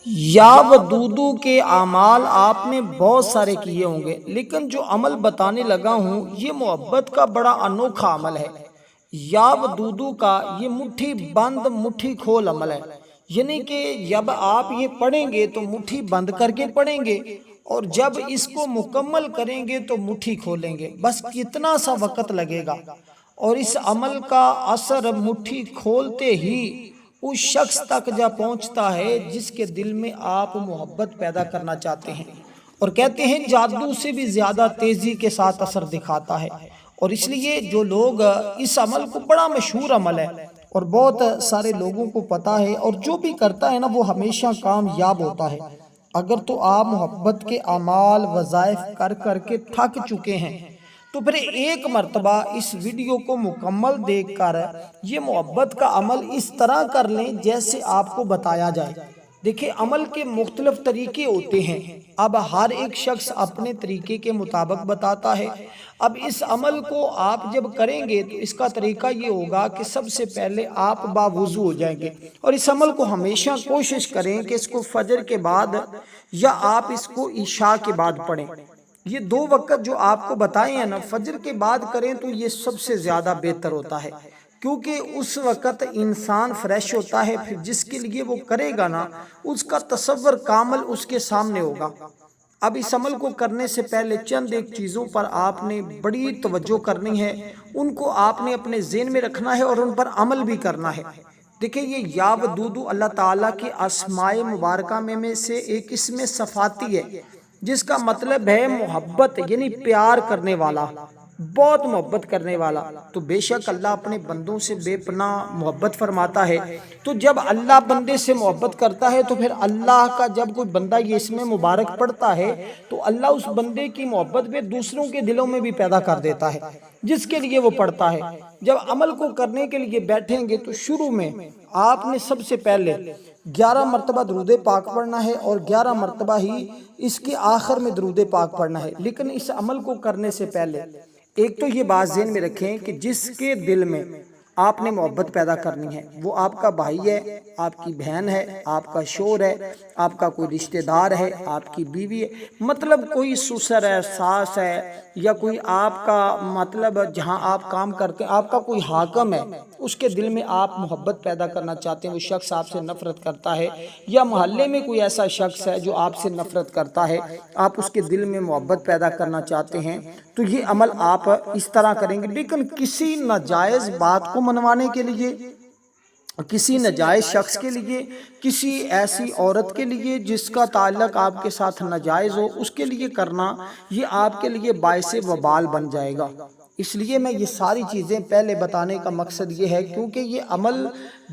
یا ودودو کے اعمال آپ نے بہت سارے کیے ہوں گے، لیکن جو عمل بتانے لگا ہوں یہ محبت کا بڑا انوکھا عمل ہے۔ یا ودودو کا یہ مٹھی بند مٹھی کھول عمل ہے، یعنی کہ جب آپ یہ پڑھیں گے تو مٹھی بند کر کے پڑھیں گے، اور جب اس کو مکمل کریں گے تو مٹھی کھولیں گے، بس کتنا سا وقت لگے گا۔ اور اس عمل کا اثر مٹھی کھولتے ہی اس شخص تک جا پہنچتا ہے جس کے دل میں آپ محبت پیدا کرنا چاہتے ہیں، اور کہتے ہیں جادو سے بھی زیادہ تیزی کے ساتھ اثر دکھاتا ہے۔ اور اس لیے جو لوگ اس عمل کو، بڑا مشہور عمل ہے اور بہت سارے لوگوں کو پتا ہے، اور جو بھی کرتا ہے نا وہ ہمیشہ کامیاب ہوتا ہے۔ اگر تو آپ محبت کے اعمال وظائف کر کر کے تھک چکے ہیں تو پھر ایک مرتبہ اس ویڈیو کو مکمل دیکھ کر یہ محبت کا عمل اس طرح کر لیں جیسے آپ کو بتایا جائے۔ دیکھیں، عمل کے مختلف طریقے ہوتے ہیں، اب ہر ایک شخص اپنے طریقے کے مطابق بتاتا ہے۔ اب اس عمل کو آپ جب کریں گے تو اس کا طریقہ یہ ہوگا کہ سب سے پہلے آپ باوضو ہو جائیں گے، اور اس عمل کو ہمیشہ کوشش کریں کہ اس کو فجر کے بعد یا آپ اس کو عشاء کے بعد پڑھیں۔ یہ دو وقت جو آپ کو بتائے ہیں نا، فجر کے بعد کریں تو یہ سب سے زیادہ بہتر ہوتا ہے، کیونکہ اس وقت انسان فریش ہوتا ہے، پھر جس کے لیے وہ کرے گا نا اس کا تصور کامل اس کے سامنے ہوگا۔ اب اس عمل کو کرنے سے پہلے چند ایک چیزوں پر آپ نے بڑی توجہ کرنی ہے، ان کو آپ نے اپنے ذہن میں رکھنا ہے اور ان پر عمل بھی کرنا ہے۔ دیکھیں، یہ یا ودودو اللہ تعالیٰ کی اسماء مبارکہ میں سے ایک اسم صفاتی ہے، جس کا مطلب ہے محبت، یعنی پیار کرنے والا، بہت محبت کرنے والا۔ تو بے شک اللہ اپنے بندوں سے بے پناہ محبت فرماتا ہے۔ تو جب اللہ بندے سے محبت کرتا ہے تو پھر اللہ کا جب کوئی بندہ یہ اسم مبارک پڑھتا ہے تو اللہ اس بندے کی محبت بھی دوسروں کے دلوں میں بھی پیدا کر دیتا ہے جس کے لیے وہ پڑھتا ہے۔ جب عمل کو کرنے کے لیے بیٹھیں گے تو شروع میں آپ نے سب سے پہلے 11 مرتبہ درود پاک پڑھنا ہے، اور 11 مرتبہ ہی اس کے آخر میں درود پاک پڑھنا ہے۔ لیکن اس عمل کو کرنے سے پہلے ایک تو یہ بات ذہن میں رکھیں کہ جس کے دل میں آپ نے محبت پیدا کرنی ہے وہ آپ کا بھائی ہے، آپ کی بہن ہے، آپ کا شوہر ہے، آپ کا کوئی رشتہ دار ہے، آپ کی بیوی ہے، مطلب کوئی سسر ہے، ساس ہے، یا کوئی آپ کا مطلب جہاں آپ کام کرتے ہیں آپ کا کوئی حاکم ہے، اس کے دل میں آپ محبت پیدا کرنا چاہتے ہیں، وہ شخص آپ سے نفرت کرتا ہے، یا محلے میں کوئی ایسا شخص ہے جو آپ سے نفرت کرتا ہے، آپ اس کے دل میں محبت پیدا کرنا چاہتے ہیں، تو یہ عمل آپ اس طرح کریں گے۔ لیکن کسی ناجائز بات کو منوانے کے لیے، کسی ناجائز شخص کے لیے، کسی ایسی عورت کے لیے جس کا تعلق آپ کے ساتھ ناجائز ہو، اس کے لیے کرنا یہ آپ کے لیے باعث وبال بن جائے گا۔ اس لیے میں یہ ساری چیزیں پہلے بتانے کا مقصد یہ ہے کیونکہ یہ عمل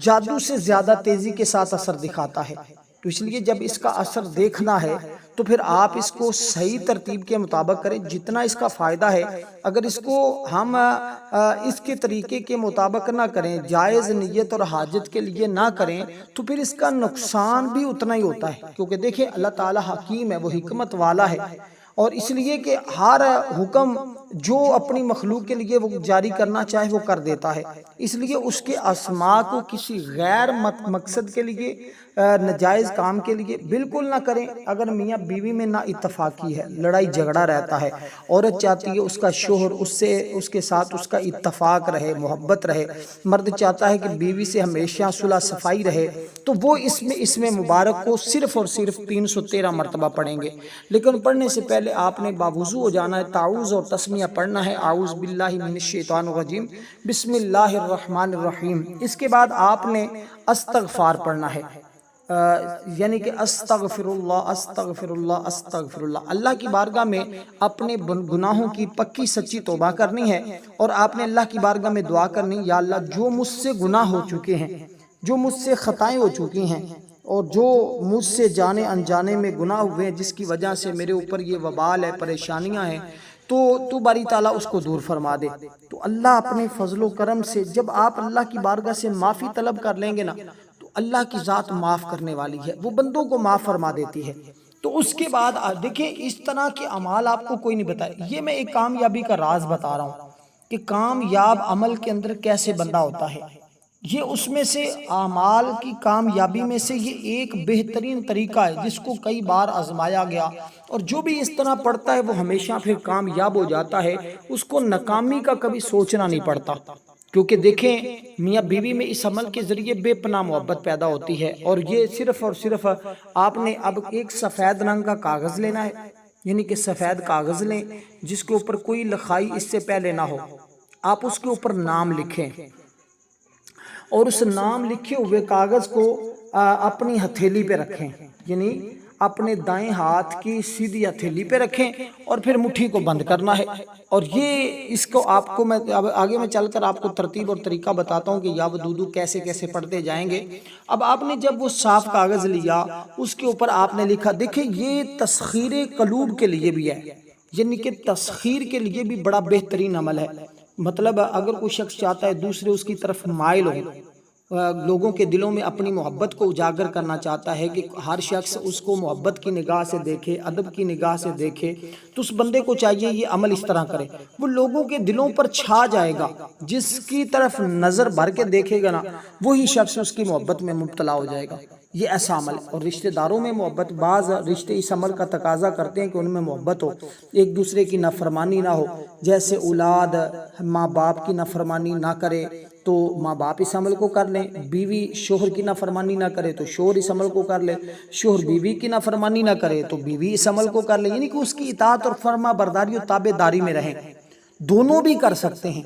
جادو سے زیادہ تیزی کے ساتھ اثر دکھاتا ہے، تو اس لیے جب اس کا اثر دیکھنا ہے تو پھر آپ اس کو صحیح ترتیب کے مطابق کریں۔ جتنا اس کا فائدہ ہے اگر اس کو ہم اس کے طریقے کے مطابق نہ کریں، جائز نیت اور حاجت کے لیے نہ کریں، تو پھر اس کا نقصان بھی اتنا ہی ہوتا ہے، کیونکہ دیکھیں اللہ تعالیٰ حکیم ہے، وہ حکمت والا ہے، اور اس لیے کہ ہر حکم جو اپنی مخلوق کے لیے وہ جاری کرنا چاہے وہ کر دیتا ہے۔ اس لیے اس کے اسماء کو کسی غیر مقصد کے لیے، ناجائز کام کے لیے بالکل نہ کریں۔ اگر میاں بیوی میں نا اتفاقی ہے، لڑائی جھگڑا رہتا ہے، عورت چاہتی ہے اس کا شوہر اس کے ساتھ اس کا اتفاق رہے، محبت رہے، مرد چاہتا ہے کہ بیوی سے ہمیشہ صلح صفائی رہے، تو وہ اس میں مبارک کو صرف اور صرف 313 مرتبہ پڑھیں گے۔ لیکن پڑھنے سے پہلے آپ نے باوضو ہو جانا ہے، تعوذ اور تسمیہ پڑھنا ہے، اعوذ باللہ من الشیطان الرجیم، بسم اللہ الرحمن الرحیم۔ اس کے بعد آپ نے استغفار پڑھنا ہے، یعنی کہ استغفر اللہ استغفر اللہ استغفر اللہ، اللہ کی بارگاہ میں اپنے گناہوں کی پکی سچی توبہ کرنی ہے، اور آپ نے اللہ کی بارگاہ میں دعا کرنی، یا اللہ جو مجھ سے گناہ ہو چکے ہیں، جو مجھ سے خطائیں ہو چکی ہیں، اور جو مجھ سے جانے انجانے میں گناہ ہوئے ہیں جس کی وجہ سے میرے اوپر یہ وبال ہے، پریشانیاں ہیں، تو باری تعالیٰ اس کو دور فرما دے۔ تو اللہ اپنے فضل و کرم سے جب آپ اللہ کی بارگاہ سے معافی طلب کر لیں گے نا تو اللہ کی ذات معاف کرنے والی ہے، وہ بندوں کو معاف فرما دیتی ہے۔ تو اس کے بعد دیکھیں اس طرح کے اعمال آپ کو کوئی نہیں بتائے، یہ میں ایک کامیابی کا راز بتا رہا ہوں کہ کامیاب عمل کے اندر کیسے بندہ ہوتا ہے۔ یہ اس میں سے اعمال کی کامیابی میں سے یہ ایک بہترین طریقہ ہے جس کو کئی بار آزمایا گیا، اور جو بھی اس طرح پڑھتا ہے وہ ہمیشہ پھر کامیاب ہو جاتا ہے، اس کو ناکامی کا کبھی سوچنا نہیں پڑتا۔ کیونکہ دیکھیں میاں بیوی میں اس عمل کے ذریعے بے پناہ محبت پیدا ہوتی ہے، اور یہ صرف اور صرف آپ نے اب ایک سفید رنگ کا کاغذ لینا ہے، یعنی کہ سفید کاغذ لیں جس کے اوپر کوئی لکھائی اس سے پہلے نہ ہو، آپ اس کے اوپر نام لکھیں، اور اس نام لکھے ہوئے کاغذ کو اپنی ہتھیلی پہ رکھیں، یعنی اپنے دائیں ہاتھ کی سیدھی ہتھیلی پہ رکھیں، اور پھر مٹھی کو بند کرنا ہے۔ اور یہ اس کو آپ کو میں آگے میں چل کر آپ کو ترتیب اور طریقہ بتاتا ہوں کہ یا ودودو کیسے کیسے پڑھتے جائیں گے۔ اب آپ نے جب وہ صاف کاغذ لیا، اس کے اوپر آپ نے لکھا، دیکھیں یہ تسخیر قلوب کے لیے بھی ہے، یعنی کہ تسخیر کے لیے بھی بڑا بہترین عمل ہے۔ مطلب اگر کوئی شخص چاہتا ہے دوسرے اس کی طرف مائل ہو، لوگوں کے دلوں میں اپنی محبت کو اجاگر کرنا چاہتا ہے کہ ہر شخص اس کو محبت کی نگاہ سے دیکھے، ادب کی نگاہ سے دیکھے، تو اس بندے کو چاہیے یہ عمل اس طرح کرے، وہ لوگوں کے دلوں پر چھا جائے گا۔ جس کی طرف نظر بھر کے دیکھے گا نا، وہی شخص اس کی محبت میں مبتلا ہو جائے گا۔ یہ ایسا عمل ہے۔ اور رشتہ داروں میں محبت، بعض رشتے اس عمل کا تقاضا کرتے ہیں کہ ان میں محبت ہو، ایک دوسرے کی نافرمانی نہ ہو، جیسے اولاد ماں باپ کی نافرمانی نہ کرے تو ماں باپ اس عمل کو کر لیں، بیوی شوہر کی نافرمانی نہ کرے تو شوہر اس عمل کو کر لے، شوہر بیوی کی نافرمانی نہ کرے تو بیوی اس عمل کو کر لے، یعنی کہ اس کی اطاعت اور فرما برداری و تابع داری میں رہیں۔ دونوں بھی کر سکتے ہیں۔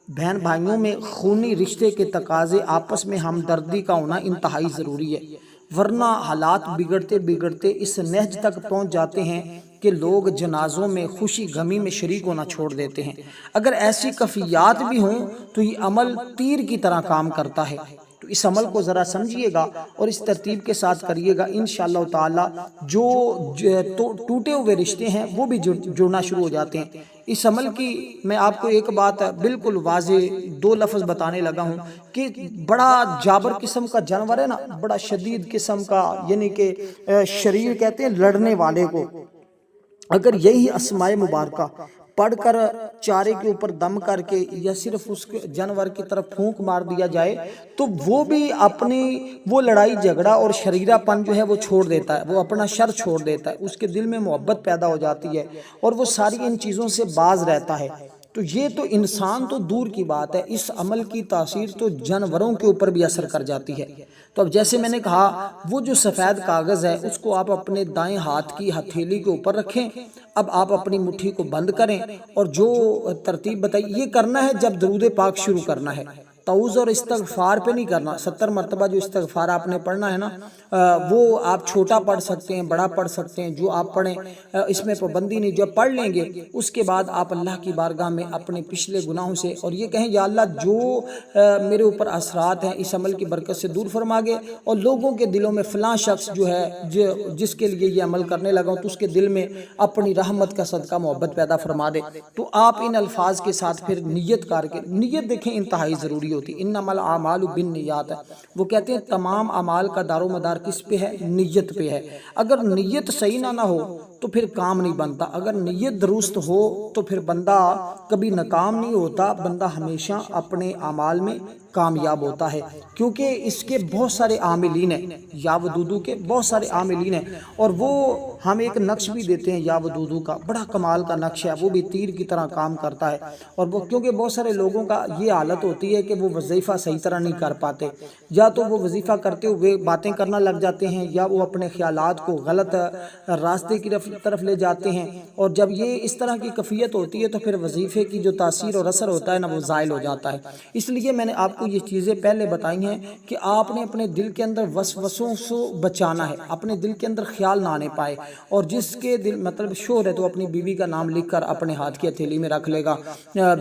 بہن بھائیوں میں خونی رشتے کے تقاضے، آپس میں ہمدردی کا ہونا انتہائی ضروری ہے، ورنہ حالات بگڑتے بگڑتے اس نہج تک پہنچ جاتے ہیں کہ لوگ جنازوں میں خوشی غمی میں شریک ہونا چھوڑ دیتے ہیں۔ اگر ایسی کفیات بھی ہوں تو یہ عمل تیر کی طرح کام کرتا ہے۔ تو اس عمل کو ذرا سمجھیے گا اور اس ترتیب کے ساتھ کریے گا، انشاءاللہ تعالی جو ٹوٹے ہوئے رشتے ہیں وہ بھی جڑنا شروع ہو جاتے ہیں۔ اس عمل کی میں آپ کو ایک بات بالکل واضح 2 لفظ بتانے لگا ہوں کہ بڑا جابر قسم کا جانور ہے نا، بڑا شدید قسم کا، یعنی کہ شریر کہتے ہیں لڑنے والے کو، اگر یہی اسماء مبارکہ پڑھ کر چارے کے اوپر دم کر کے یا صرف اس جانور کی طرف پھونک مار دیا جائے تو وہ بھی اپنی وہ لڑائی جھگڑا اور شریرہ پن جو ہے وہ چھوڑ دیتا ہے، وہ اپنا شر چھوڑ دیتا ہے، اس کے دل میں محبت پیدا ہو جاتی ہے اور وہ ساری ان چیزوں سے باز رہتا ہے۔ تو یہ تو انسان تو دور کی بات ہے، اس عمل کی تاثیر تو جانوروں کے اوپر بھی اثر کر جاتی ہے۔ تو اب جیسے میں نے کہا، وہ جو سفید کاغذ ہے اس کو آپ اپنے دائیں ہاتھ کی ہتھیلی کے اوپر رکھیں، اب آپ اپنی مٹھی کو بند کریں اور جو ترتیب بتائی یہ کرنا ہے جب درود پاک شروع کرنا ہے، تعوذ اور استغفار پہ نہیں کرنا۔ 70 مرتبہ جو استغفار آپ نے پڑھنا ہے نا، وہ آپ چھوٹا پڑھ سکتے ہیں، بڑا پڑھ سکتے ہیں، جو آپ پڑھیں اس میں پابندی نہیں، جو پڑھ لیں گے اس کے بعد آپ اللہ کی بارگاہ میں اپنے پچھلے گناہوں سے اور یہ کہیں یا اللہ جو میرے اوپر اثرات ہیں اس عمل کی برکت سے دور فرما گے، اور لوگوں کے دلوں میں فلاں شخص جو ہے جس کے لیے یہ عمل کرنے لگا ہوں تو اس کے دل میں اپنی رحمت کا صدقہ محبت پیدا فرما دے۔ تو آپ ان الفاظ کے ساتھ پھر نیت کر کے، نیت دیکھیں انتہائی ضروری ہوتی، انما الاعمال بالنیات، وہ کہتے ہیں تمام اعمال کا دار و مدار کس پہ ہے؟ نیت پہ ہے۔ اگر نیت صحیح نہ ہو تو پھر کام نہیں بنتا، اگر نیت درست ہو تو پھر بندہ کبھی ناکام نہیں ہوتا، بندہ ہمیشہ اپنے اعمال میں کامیاب ہوتا ہے، کیونکہ اس کے بہت سارے عاملین ہیں، یا ودودو کے بہت سارے عاملین ہیں، اور وہ ہم ایک نقش بھی دیتے ہیں یا ودودو کا، بڑا کمال کا نقش ہے، وہ بھی تیر کی طرح کام کرتا ہے۔ اور وہ کیونکہ بہت سارے لوگوں کا یہ حالت ہوتی ہے کہ وہ وظیفہ صحیح طرح نہیں کر پاتے، یا تو وہ وظیفہ کرتے ہوئے باتیں کرنا لگ جاتے ہیں، یا وہ اپنے خیالات کو غلط راستے کی طرف لے جاتے ہیں، اور جب یہ اس طرح کی کیفیت ہوتی ہے تو پھر وظیفے کی جو تاثیر اور اثر ہوتا ہے نا وہ زائل ہو جاتا ہے۔ اس لیے میں نے آپ کو یہ چیزیں پہلے بتائی ہیں کہ آپ نے اپنے دل کے اندر وسوسوں سے بچانا ہے، اپنے دل کے اندر خیال نہ آنے پائے، اور جس کے دل مطلب شوہر ہے تو اپنی بیوی کا نام لکھ کر اپنے ہاتھ کی ہتھیلی میں رکھ لے گا،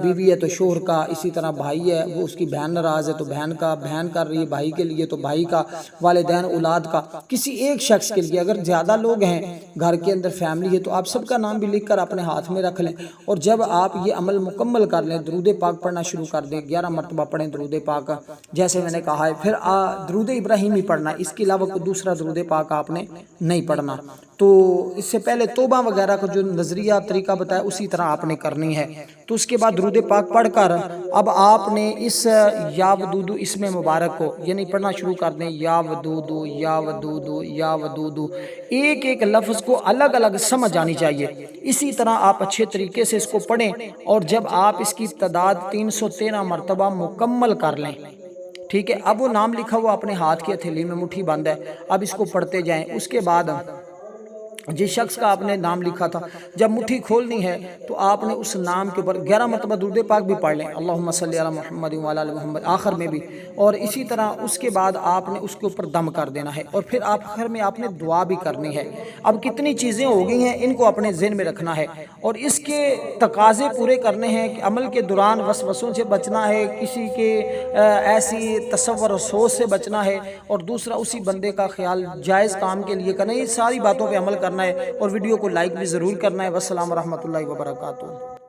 بیوی ہے تو شوہر کا، اسی طرح بھائی ہے وہ اس کی بہن ناراض ہے تو بہن کا، بہن کر رہی ہے بھائی کے لیے تو بھائی کا، والدین اولاد کا، کسی ایک شخص کے لیے، اگر زیادہ لوگ ہیں گھر کے اندر فیملی ہے تو آپ سب کا نام بھی لکھ کر اپنے ہاتھ میں رکھ لیں، اور جب آپ یہ عمل مکمل کر لیں درود پاک پڑھنا شروع کر دیں، 11 مرتبہ پڑھیں درود پاک جیسے میں نے کہا ہے، پھر درود ابراہیمی پڑھنا ہے، اس کے علاوہ کوئی دوسرا درود پاک آپ نے نہیں پڑھنا۔ تو اس سے پہلے توبہ وغیرہ کا جو نظریہ طریقہ بتایا اسی طرح آپ نے کرنی ہے۔ تو اس کے بعد درود پاک پڑھ کر اب آپ نے اس یا ودودو اسم مبارک کو یعنی پڑھنا شروع کر دیں، یا ودودو یا ودودو یا ودودو، ایک ایک لفظ کو الگ الگ سمجھ آنی چاہیے۔ اسی طرح آپ اچھے طریقے سے اس کو پڑھیں، اور جب آپ اس کی تعداد 313 مرتبہ مکمل کر لیں، ٹھیک ہے، اب وہ نام لکھا ہوا اپنے ہاتھ کی ہتھیلی میں مٹھی بند ہے، اب اس کو پڑھتے جائیں۔ اس کے بعد جس شخص کا آپ نے نام لکھا تھا، جب مٹھی کھولنی ہے تو آپ نے اس نام کے اوپر 11 مرتبہ درود پاک بھی پڑھ لیں، اللہم صلی علی محمد وعلی آل محمد آخر میں بھی، اور اسی طرح اس کے بعد آپ نے اس کے اوپر دم کر دینا ہے، اور پھر آخر میں آپ نے دعا بھی کرنی ہے۔ اب کتنی چیزیں ہو گئی ہیں، ان کو اپنے ذہن میں رکھنا ہے، اور اس کے تقاضے پورے کرنے ہیں کہ عمل کے دوران وسوسوں سے بچنا ہے، کسی کے ایسی تصور و سوچ سے بچنا ہے، اور دوسرا اسی بندے کا خیال جائز کام کے لیے کرنا ہے۔ یہ ساری باتوں پہ عمل کرنا ہے، اور ویڈیو کو لائک بھی ضرور کرنا ہے۔ والسلام ورحمۃ اللہ وبرکاتہ۔